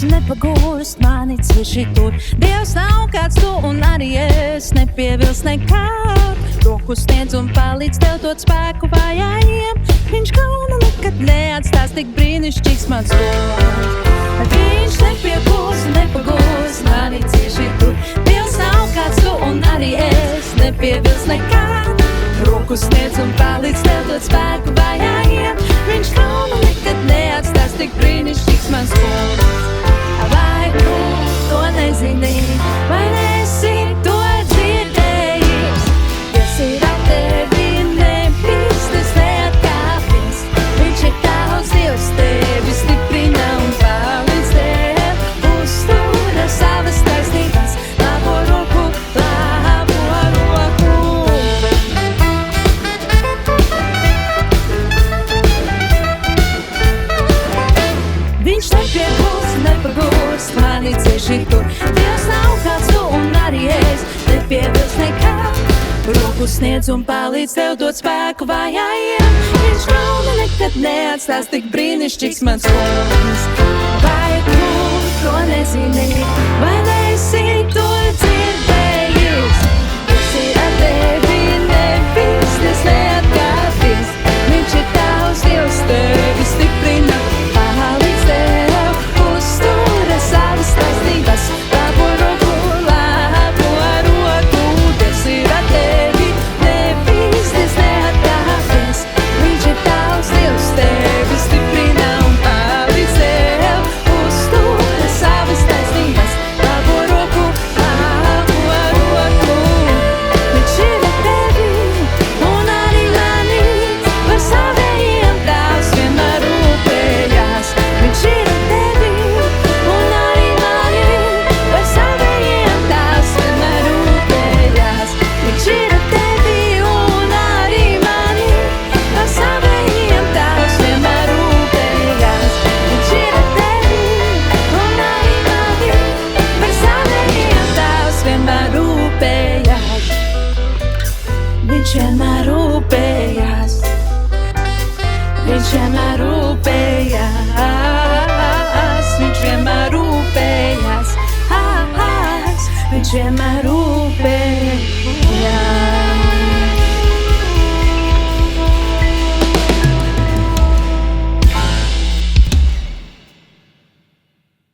nepagūst mani cieši tur. Dievs nav kāds tu un arī es nepievilst nekād. Roku sniedz un palīdz tev dot spēku vājājiem. Viņš kaunu nekad neatstās, tik brīnišķīgs mans Kungs. Viņš nepagūst mani cieši tur. Dievs nav kāds tu un arī es nepievilst nekād. Roku sniedz un palīdz tev dot spēku vājājiem. Viņš kaunu nekad neatstās, tik brīnišķīgs mans Kungs. Vai tu to nezini, vai nesi to dzirdējis? Kas ir ar tevi nebīstas, neatkāpjas. Viņš ir tavs Dievs, tevi stiprina un palīdz tev. Uztura savas taisnības, labo roku, labo roku. Viņš nepagūst mani cieši tur. Dievs nav kāds tu un arī es nepievilst nekād. Roku sniedz un palīdz tev dot spēku vājājiem. Viņš kaunu nekad neatstās, tik brīnišķīgs mans Kungs. Vai tu to nezini, vai ne?